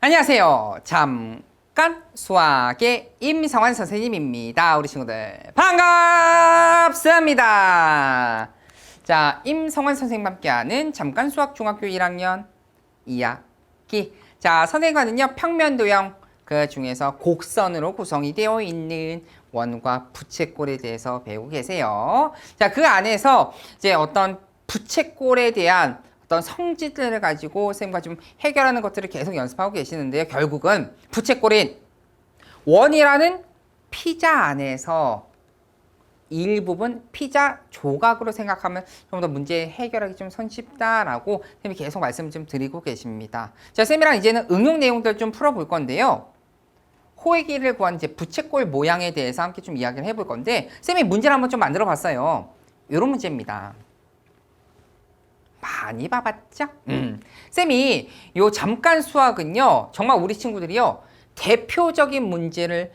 안녕하세요. 잠깐 수학의 임성환 선생님입니다. 우리 친구들 반갑습니다. 자, 임성환 선생님과 함께하는 잠깐 수학 중학교 1학년 이야기. 자, 선생님과는요 평면도형 그 중에서 곡선으로 구성이 되어 있는 원과 부채꼴에 대해서 배우고 계세요. 자, 그 안에서 이제 어떤 부채꼴에 대한 어떤 성질들을 가지고 선생님과 좀 해결하는 것들을 계속 연습하고 계시는데요. 결국은 부채꼴인 원이라는 피자 안에서 일부분 피자 조각으로 생각하면 좀 더 문제 해결하기 좀 손쉽다라고 선생님이 계속 말씀 좀 드리고 계십니다. 자, 선생님이랑 이제는 응용 내용들 좀 풀어볼 건데요. 호의 길이를 구한 이제 부채꼴 모양에 대해서 함께 좀 이야기를 해볼 건데 선생님이 문제를 한번 좀 만들어 봤어요. 이런 문제입니다. 많이 봐봤죠? 쌤이 요 잠깐 수학은요 정말 우리 친구들이요 대표적인 문제를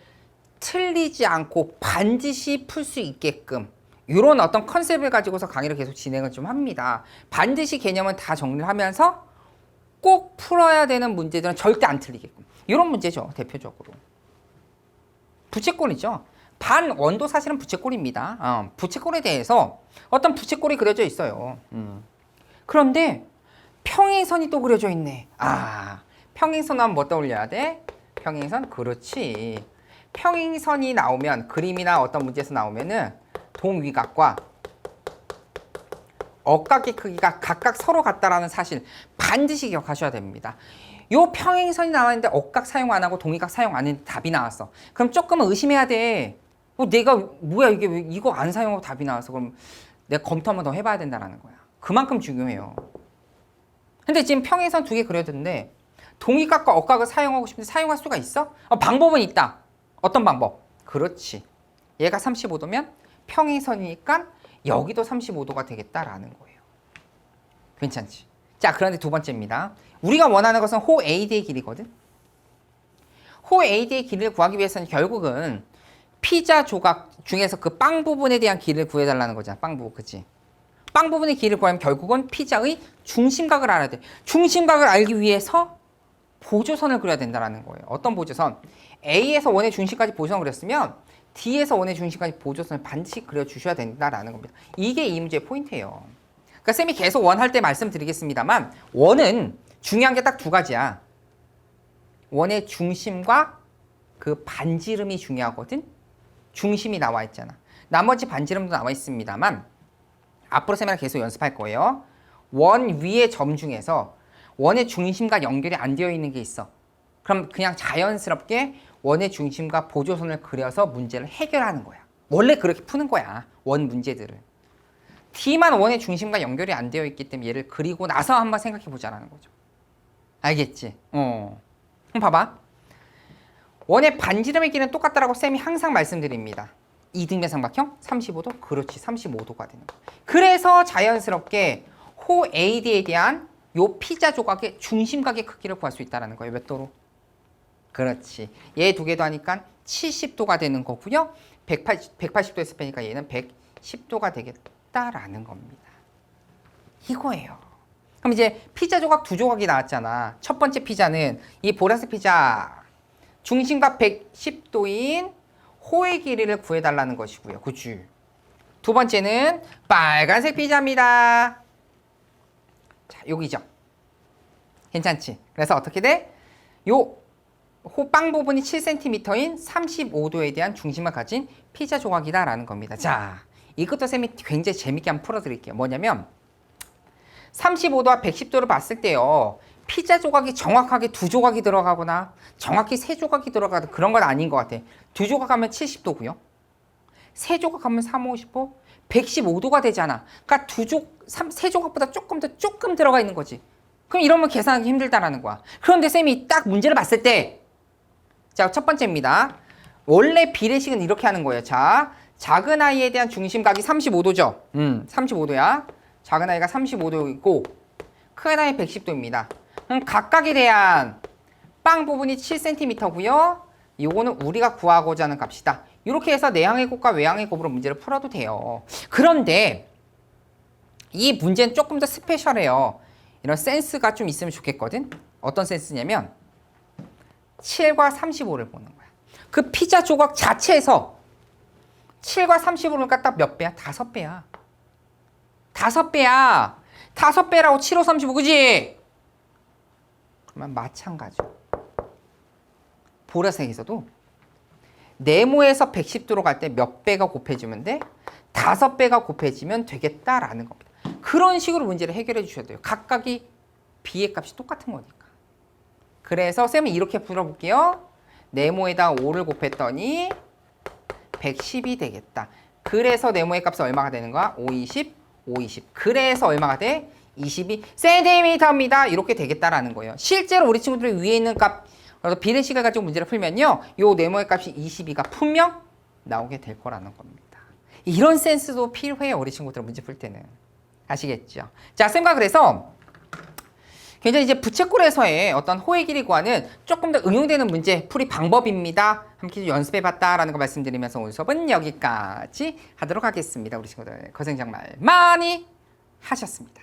틀리지 않고 반드시 풀 수 있게끔 이런 어떤 컨셉을 가지고서 강의를 계속 진행을 좀 합니다. 반드시 개념은 다 정리를 하면서 꼭 풀어야 되는 문제들은 절대 안 틀리게끔 이런 문제죠. 대표적으로 부채꼴이죠. 반원도 사실은 부채꼴입니다. 부채꼴에 대해서 어떤 부채꼴이 그려져 있어요. 그런데 평행선이 또 그려져 있네. 평행선 하면 뭐 떠올려야 돼? 평행선, 그렇지. 평행선이 나오면 그림이나 어떤 문제에서 나오면은 동위각과 억각의 크기가 각각 서로 같다라는 사실 반드시 기억하셔야 됩니다. 요 평행선이 나왔는데 억각 사용 안 하고 동위각 사용 안 했는데 답이 나왔어. 그럼 조금은 의심해야 돼. 내가 뭐야 이게 왜 이거 안 사용하고 답이 나왔어. 그럼 내가 검토 한번 더 해봐야 된다는 거야. 그만큼 중요해요. 근데 지금 평행선 두 개 그려졌는데 동위각과 억각을 사용하고 싶은데 사용할 수가 있어? 방법은 있다. 어떤 방법? 그렇지. 얘가 35도면 평행선이니까 여기도 35도가 되겠다라는 거예요. 괜찮지? 자, 그런데 두 번째입니다. 우리가 원하는 것은 호 AD의 길이거든. 호 AD의 길이를 구하기 위해서는 결국은 피자 조각 중에서 그 빵 부분에 대한 길이를 구해달라는 거잖아. 빵 부분, 그치? 빵 부분의 길이를 구하면 결국은 피자의 중심각을 알아야 돼. 중심각을 알기 위해서 보조선을 그려야 된다는 거예요. 어떤 보조선? A에서 원의 중심까지 보조선 그렸으면 D에서 원의 중심까지 보조선을 반드시 그려주셔야 된다는 겁니다. 이게 이 문제의 포인트예요. 그러니까 쌤이 계속 원 할 때 말씀드리겠습니다만 원은 중요한 게 딱 두 가지야. 원의 중심과 그 반지름이 중요하거든. 중심이 나와 있잖아. 나머지 반지름도 나와 있습니다만 앞으로 쌤이랑 계속 연습할 거예요. 원 위의 점 중에서 원의 중심과 연결이 안 되어 있는 게 있어. 그럼 그냥 자연스럽게 원의 중심과 보조선을 그려서 문제를 해결하는 거야. 원래 그렇게 푸는 거야. 원 문제들을. D만 원의 중심과 연결이 안 되어 있기 때문에 얘를 그리고 나서 한번 생각해 보자라는 거죠. 알겠지? 그럼 봐봐. 원의 반지름의 길이는 똑같다라고 쌤이 항상 말씀드립니다. 이등변 삼각형 35도? 그렇지, 35도가 되는 거야. 그래서 자연스럽게 호 AD에 대한 요 피자 조각의 중심각의 크기를 구할 수 있다는 거예요. 몇 도로? 그렇지. 얘 두 개도 하니까 70도가 되는 거고요. 180도에서 빼니까 얘는 110도가 되겠다라는 겁니다. 이거예요. 그럼 이제 피자 조각 두 조각이 나왔잖아. 첫 번째 피자는 이 보라색 피자 중심각 110도인 호의 길이를 구해달라는 것이고요. 그치? 두 번째는 빨간색 피자입니다. 자, 여기죠. 괜찮지? 그래서 어떻게 돼? 요 호빵 부분이 7cm인 35도에 대한 중심을 가진 피자 조각이다라는 겁니다. 자, 이것도 쌤이 굉장히 재밌게 한번 풀어드릴게요. 뭐냐면 35도와 110도를 봤을 때요. 피자 조각이 정확하게 두 조각이 들어가거나 정확히 세 조각이 들어가거나 그런 건 아닌 것 같아. 두 조각 하면 70도고요. 세 조각 하면 355, 115도가 되잖아. 그러니까 세 조각보다 조금 들어가 있는 거지. 그럼 이러면 계산하기 힘들다라는 거야. 그런데 쌤이 딱 문제를 봤을 때, 자, 첫 번째입니다. 원래 비례식은 이렇게 하는 거예요. 자, 작은 아이에 대한 중심각이 35도죠. 35도야. 작은 아이가 35도이고 큰 아이 110도입니다. 그럼 각각에 대한 빵 부분이 7cm고요. 요거는 우리가 구하고자 하는 값이다. 이렇게 해서 내항의 곱과 외항의 곱으로 문제를 풀어도 돼요. 그런데 이 문제는 조금 더 스페셜해요. 이런 센스가 좀 있으면 좋겠거든. 어떤 센스냐면 7과 35를 보는 거야. 그 피자 조각 자체에서 7과 35를 갖다 몇 배야? 5배야. 5배야. 5배라고 7, 5, 35, 그지? 그러면 마찬가지로. 보라색에서도 네모에서 110도로 갈 때 몇 배가 곱해지면 돼? 5배가 곱해지면 되겠다라는 겁니다. 그런 식으로 문제를 해결해 주셔야 돼요. 각각이 b의 값이 똑같은 거니까. 그래서 쌤은 이렇게 풀어볼게요. 네모에다 5를 곱했더니 110이 되겠다. 그래서 네모의 값은 얼마가 되는 거야? 5, 20, 5, 20. 그래서 얼마가 돼? 22cm입니다. 이렇게 되겠다라는 거예요. 실제로 우리 친구들이 위에 있는 값, 비례식을 가지고 문제를 풀면요. 요 네모의 값이 22가 분명 나오게 될 거라는 겁니다. 이런 센스도 필요해요. 우리 친구들 문제 풀 때는. 아시겠죠? 자, 쌤과 그래서 굉장히 이제 부채꼴에서의 어떤 호의 길이 구하는 조금 더 응용되는 문제 풀이 방법입니다. 함께 연습해 봤다라는 거 말씀드리면서 오늘 수업은 여기까지 하도록 하겠습니다. 우리 친구들 고생 정말 많이 하셨습니다.